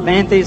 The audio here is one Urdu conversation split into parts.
35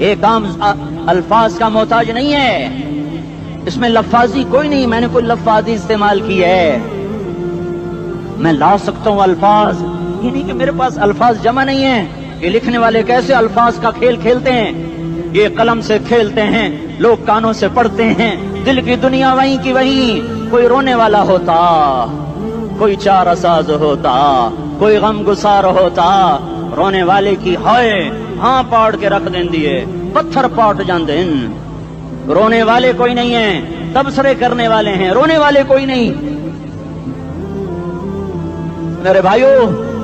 ایک عام الفاظ کا محتاج نہیں ہے، اس میں لفاظی کوئی نہیں، میں نے کوئی لفاظی استعمال کی ہے، میں لا سکتا ہوں الفاظ، یہ نہیں کہ میرے پاس الفاظ جمع نہیں ہیں۔ یہ لکھنے والے کیسے الفاظ کا کھیل کھیلتے ہیں، یہ قلم سے کھیلتے ہیں، لوگ کانوں سے پڑھتے ہیں، دل کی دنیا وہیں کی وہیں، کوئی رونے والا ہوتا، کوئی چارہ ساز ہوتا، کوئی غم گسار ہوتا، رونے والے کی ہائے ہاں پاڑ کے رکھ دیں دیے، پتھر پاٹ جان دیں۔ رونے والے کوئی نہیں ہیں، تبصرے کرنے والے ہیں، رونے والے کوئی نہیں۔ میرے بھائیو،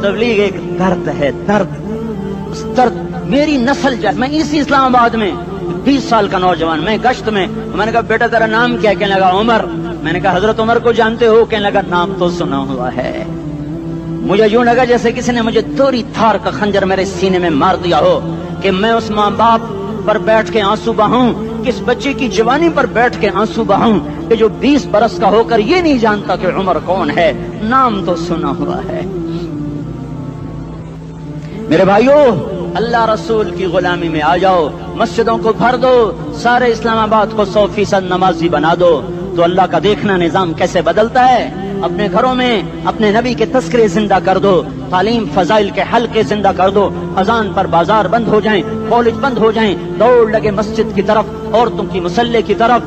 تبلیغ ایک درد ہے، درد، اس درد میری نسل میں اسی اسلام آباد میں 20 سال کا نوجوان، میں گشت میں نے کہا بیٹا تیرا نام کیا؟ کہنے لگا عمر۔ میں نے کہا حضرت عمر کو جانتے ہو؟ کہنے لگا نام تو سنا ہوا ہے۔ مجھے یوں لگا جیسے کسی نے مجھے دوری تھار کا خنجر میرے سینے میں مار دیا ہو، کہ میں اس ماں باپ پر بیٹھ کے آنسو بہاؤں، کس بچے کی جوانی پر بیٹھ کے آنسو بہاؤں کہ جو 20 برس کا ہو کر یہ نہیں جانتا کہ عمر کون ہے، نام تو سنا ہوا ہے۔ میرے بھائیو، اللہ رسول کی غلامی میں آ جاؤ، مسجدوں کو بھر دو، سارے اسلام آباد کو 100% نمازی بنا دو، تو اللہ کا دیکھنا نظام کیسے بدلتا ہے۔ اپنے گھروں میں اپنے نبی کے تذکرے زندہ کر دو، تعلیم فضائل کے حلقے زندہ کر دو، اذان پر بازار بند ہو جائیں، کالج بند ہو جائیں، دوڑ لگے مسجد کی طرف، عورتوں کی مصلے کی طرف،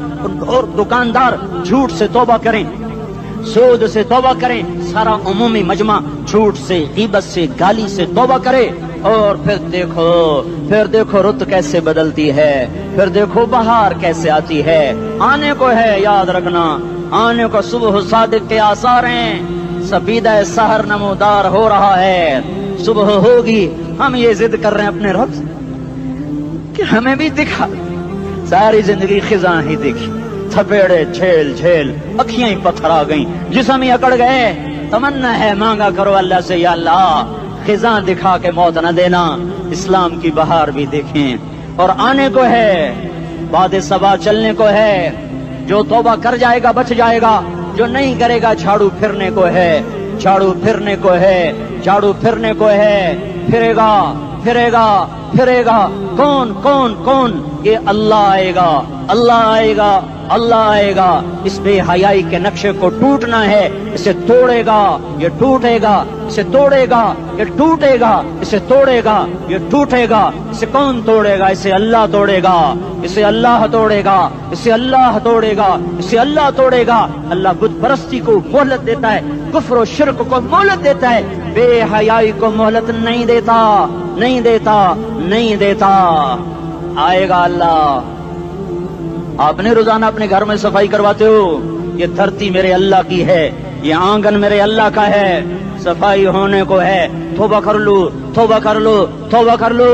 اور دکاندار جھوٹ سے توبہ کریں، سود سے توبہ کریں، سارا عمومی مجمع جھوٹ سے، غیبت سے، گالی سے توبہ کرے، اور پھر دیکھو رت کیسے بدلتی ہے، پھر دیکھو بہار کیسے آتی ہے۔ آنے کو ہے، یاد رکھنا، آنے کو صبح صادق کے آثار ہیں، سفیدہ سحر نمودار ہو رہا ہے، صبح ہوگی۔ ہم یہ ضد کر رہے ہیں اپنے رب سے کہ ہمیں بھی دکھا، ساری زندگی خزاں ہی دیکھی، تھپیڑے جھیل جھیل، اکھیاں ہی پتھر آ گئیں، جسم ہی اکڑ گئے۔ تمنا ہے مانگا کرو اللہ سے، یا اللہ خزاں دکھا کے موت نہ دینا، اسلام کی بہار بھی دیکھیں۔ اور آنے کو ہے، باد صبا چلنے کو ہے، جو توبہ کر جائے گا بچ جائے گا، جو نہیں کرے گا جھاڑو پھرنے کو ہے، جھاڑو پھرنے کو ہے، جھاڑو پھرنے کو ہے، پھرے گا پھرے گا پھرے گا۔ کون کون کون؟ یہ اللہ آئے گا، اللہ آئے گا، اللہ آئے گا۔ اس بے حیائی کے نقشے کو ٹوٹنا ہے، اسے توڑے گا، یہ ٹوٹے گا، اسے توڑے گا، یہ ٹوٹے گا، اسے توڑے گا، یہ ٹوٹے گا۔ اسے کون توڑے گا؟ اسے اللہ توڑے گا، اسے اللہ توڑے گا، اسے اللہ توڑے گا، اسے اللہ توڑے گا۔ اللہ بت پرستی کو مہلت دیتا ہے، کفر و شرک کو مہلت دیتا ہے، بے حیائی کو مہلت نہیں دیتا، نہیں دیتا، نہیں دیتا۔ آئے گا اللہ۔ آپ نے روزانہ اپنے گھر میں صفائی کرواتے ہو، یہ دھرتی میرے اللہ کی ہے، یہ آنگن میرے اللہ کا ہے، صفائی ہونے کو ہے، توبہ کر لو، توبہ کر لو، توبہ کر لو۔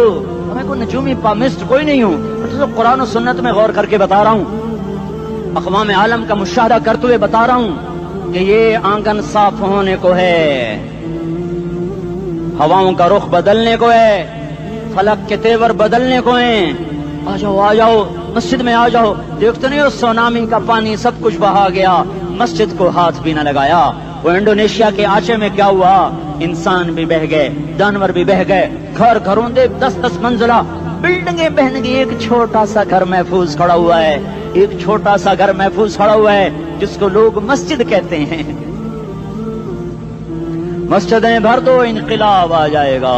میں کوئی نجومی پامسٹ کوئی نہیں ہوں، میں تو قرآن و سنت میں غور کر کے بتا رہا ہوں، اقوام عالم کا مشاہدہ کرتے ہوئے بتا رہا ہوں کہ یہ آنگن صاف ہونے کو ہے، ہواؤں کا رخ بدلنے کو ہے، فلک کے تیور بدلنے کو ہیں۔ آ جاؤ آ جاؤ، مسجد میں آ جاؤ۔ دیکھتے نہیں ہو سونامی کا پانی سب کچھ بہا گیا، مسجد کو ہاتھ بھی نہ لگایا۔ وہ انڈونیشیا کے آچے میں کیا ہوا؟ انسان بھی بہ گئے، جانور بھی بہ گئے، گھر گھروں دے 10-10 منزلہ بلڈنگیں بہن گئی، ایک چھوٹا سا گھر محفوظ کھڑا ہوا ہے، ایک چھوٹا سا گھر محفوظ کھڑا ہوا ہے جس کو لوگ مسجد کہتے ہیں۔ مسجدیں بھر دو، انقلاب آ جائے گا۔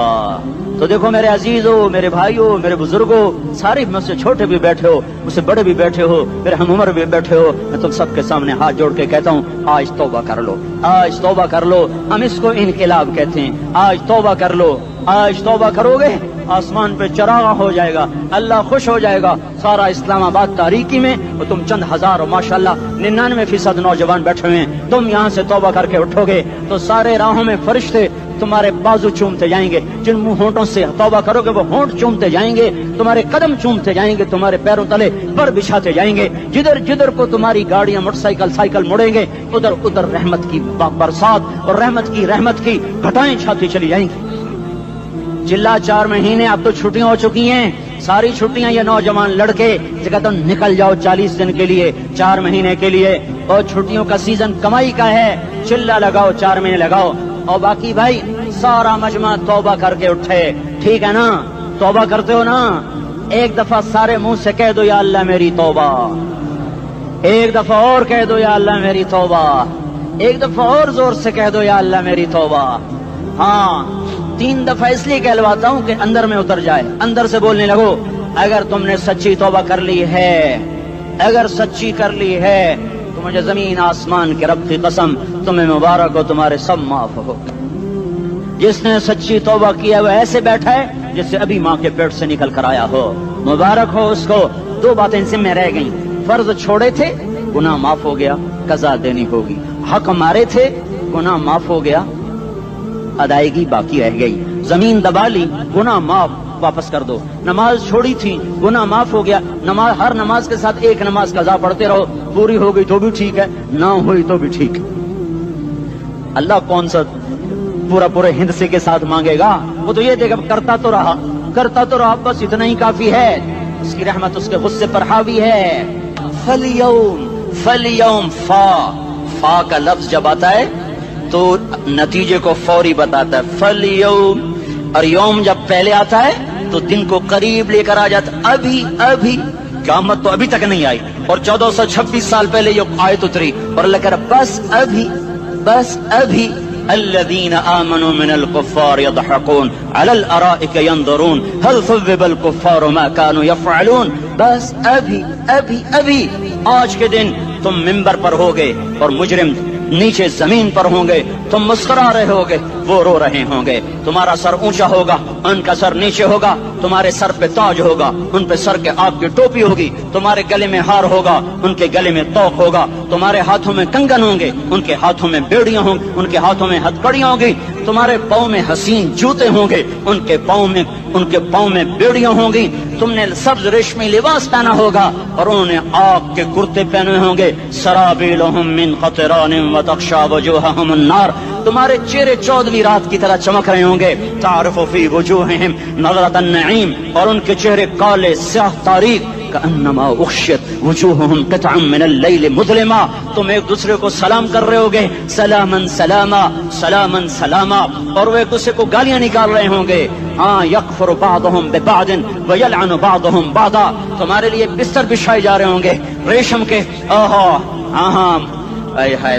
تو دیکھو میرے عزیزو، میرے بھائیو، میرے بزرگوں، سارے مجھ سے چھوٹے بھی بیٹھے ہو، مجھ سے بڑے بھی بیٹھے ہو، میرے ہم عمر بھی بیٹھے ہو، میں تم سب کے سامنے ہاتھ جوڑ کے کہتا ہوں آج توبہ کر لو، آج توبہ کر لو۔ ہم اس کو انقلاب کہتے ہیں۔ آج توبہ کر لو، آج توبہ کرو گے، آسمان پہ چراغ ہو جائے گا، اللہ خوش ہو جائے گا۔ سارا اسلام آباد تاریکی میں وہ تم چند ہزار، ماشاءاللہ 99% نوجوان بیٹھے ہوئے ہیں، تم یہاں سے توبہ کر کے اٹھو گے تو سارے راہوں میں فرشتے تمہارے بازو چومتے جائیں گے، جن منہ ہونٹوں سے توبہ کرو گے وہ ہونٹ چومتے جائیں گے، تمہارے قدم چومتے جائیں گے، تمہارے پیروں تلے پر بچھاتے جائیں گے، جدھر جدھر کو تمہاری گاڑیاں موٹر سائیکل مڑیں گے ادھر ادھر رحمت کی برسات اور رحمت کی گھٹائیں چھاتی چلی جائیں گی۔ چلا 4 مہینے، اب تو چھٹیاں ہو چکی ہیں، ساری چھٹیاں یہ نوجوان لڑکے جگہ تو نکل جاؤ 40 دن کے لیے، 4 مہینے کے لیے، اور چھٹیوں کا سیزن کمائی کا ہے، چلا لگاؤ، 4 مہینے لگاؤ، اور باقی بھائی سارا مجمع توبہ کر کے اٹھے، ٹھیک ہے نا؟ توبہ کرتے ہو نا؟ ایک دفعہ سارے منہ سے کہہ دو یا اللہ میری توبہ، ایک دفعہ اور کہہ دو یا اللہ میری توبہ، ایک دفعہ اور زور سے کہہ دو یا اللہ میری توبہ۔ ہاں 3 دفعہ اس لیے کہلواتا ہوں کہ اندر میں اتر جائے، اندر سے بولنے لگو اگر تم نے سچی توبہ کر لی ہے، اگر سچی کر لی ہے تو مجھے زمین آسمان کے رب کی قسم تمہیں مبارک ہو، تمہارے سب معاف ہو۔ جس نے سچی توبہ کیا وہ ایسے بیٹھا ہے جس سے ابھی ماں کے پیٹ سے نکل کر آیا ہو، مبارک ہو اس کو۔ 2 باتیں ان میں رہ گئیں، فرض چھوڑے تھے گناہ معاف ہو گیا، قضا دینی ہوگی، حق مارے تھے گناہ معاف ہو گیا، ادائیگی باقی رہ گئی، زمین دبا لی گناہ معاف، واپس کر دو، نماز چھوڑی تھی گناہ معاف ہو گیا، نماز ہر نماز کے ساتھ ایک نماز قضا پڑھتے رہو، پوری ہو گئی تو بھی ٹھیک ہے، نہ ہوئی تو بھی ٹھیک ہے۔ اللہ کون سا پورے ہندسے کے ساتھ مانگے گا؟ وہ تو یہ دیکھا کرتا تو رہا بس اتنا ہی کافی ہے، اس کی رحمت اس کے غصے پر حاوی ہے۔ فَالْيَوْمِ فا کا لفظ جب آتا ہے تو نتیجے کو فوری بتاتا ہے، فَالْيَوْمِ، اور یوم جب پہلے آتا ہے تو دن کو قریب لے کر آ جاتا، ابھی قیامت تو ابھی تک نہیں آئی، اور 1426 سال پہلے یہ آیت اتری، اور اللہ کہہ رہا بس ابھی الذين آمنوا من الكفار يضحكون على الارائك ينظرون هل ثوب الكفار ما كانوا يفعلون، بس ابھی آج کے دن تم منبر پر ہوگے اور مجرم نیچے زمین پر ہوں گے، تم مسکرا رہے ہوگے، وہ رو رہے ہوں گے، تمہارا سر اونچا ہوگا، ان کا سر نیچے ہوگا، تمہارے سر پہ تاج ہوگا، ان پہ سر کے آگ کی ٹوپی ہوگی، تمہارے گلے میں ہار ہوگا، ان کے گلے میں توق ہوگا، تمہارے ہاتھوں میں کنگن ہوں گے، ان کے ہاتھوں میں بیڑیاں ہوں گی، ان کے ہاتھوں میں ہتھکڑیاں ہوں گی، تمہارے پاؤں میں حسین جوتے ہوں گے، ان کے پاؤں میں بیڑیاں ہوں گی، تم نے سبز ریشمی لباس پہنا ہوگا اور انہوں نے آگ کے کرتے پہنے ہوں گے، سرابیلہم من قطران وتغشا وجوہہم النار، تمہارے چہرے 14ویں رات کی طرح چمک رہے ہوں گے، تعرف فی وجوہہم نظرۃ النعیم، اور ان کے چہرے کالے سیاہ تاریک، کأنما اغشیت وجوہہم قطعا من اللیل مظلما، تم ایک دوسرے کو سلام کر رہے ہوگے، سلامن سلاما سلامن سلاما، اور وہ ایک دوسرے کو گالیاں نکال رہے ہوں گے، ہاں یکفر بعضہم ببعض ویلعن بعضہم بعضا، تمہارے لیے بستر بچھائے جا رہے ہوں گے ریشم کے،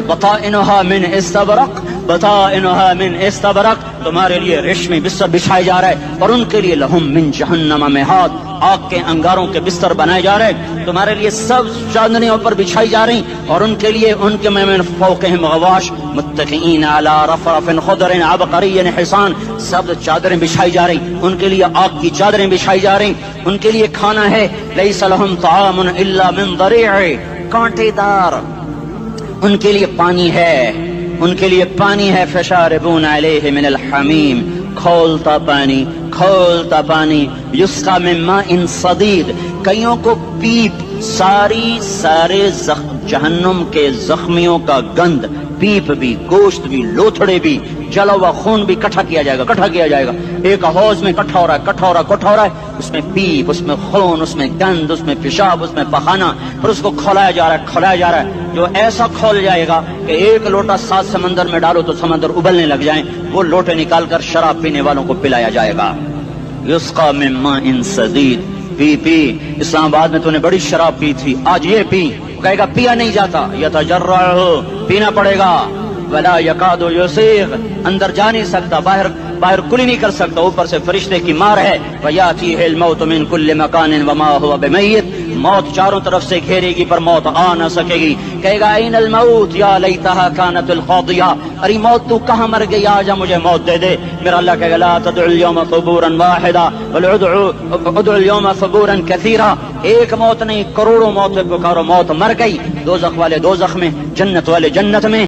بطائنها من استبرق، بطائنها من استبرق، تمہارے لیے ریشمی بستر بچھائے جا رہے ہیں، اور ان کے لیے لہم من جہنم مہاد، آگ کے انگاروں کے بستر بنائے جا رہے ہیں، تمہارے لیے سب چادریں اوپر بچھائی جا رہی، اور ان کے لیے ان کے من فوقہم غواش متکئین علی رفرف خضر عبقری حصان، سب چادریں بچھائی جا رہی، ان کے لیے آگ کی چادریں بچھائی جا رہی، ان کے لیے کھانا ہے، لیس لہم طعام الا من ضریع، کانٹے دار، ان کے لیے پانی ہے، ان کے لیے پانی ہے، فشاربون علیہ من الحمیم، کھولتا پانی، یسقا من ماء صدید، کئیوں کو پیپ، سارے جہنم کے زخمیوں کا گند، پیپ بھی، گوشت بھی، لوتھڑے بھی، جلا ہوا خون بھی کٹھا کیا جائے گا، ایک حوض میں کٹھا ہو رہا ہے، اس میں پیپ، اس میں خون، اس میں گند، اس میں پیشاب، اس میں پخانہ، اور اس کو کھولایا جا رہا ہے، جو ایسا کھول جائے گا کہ 1 لوٹا 7 سمندر میں ڈالو تو سمندر ابلنے لگ جائیں، وہ لوٹے نکال کر شراب پینے والوں کو پلایا جائے گا، یسقا من ماء صدید، پی اسلام آباد میں تو نے بڑی شراب پی تھی، آج یہ پی، کہے گا پیا نہیں جاتا، یتجرعہ، پینا پڑے گا، ولا یکاد یسیغ، اندر جا نہیں سکتا، باہر کلی نہیں کر سکتا، اوپر سے فرشتے کی مار ہے، ویاتیہ الموت من کل مکان وما هو بمیت، موت چاروں طرف سے گھیرے گی پر موت آ نہ سکے گی، کہے گا این الموت یا لیتہا کانت القاضیہ، ارے موت تو کہاں مر گئی، آجا مجھے موت دے دے، میرا اللہ کہے گا لا تدعو اليوم ثبورا واحدا بل ادعو اليوم ثبورا کثیرا، ایک موت نہیں کروڑوں موت پکارو، موت مر گئی، دوزخ والے دوزخ میں، جنت والے جنت میں،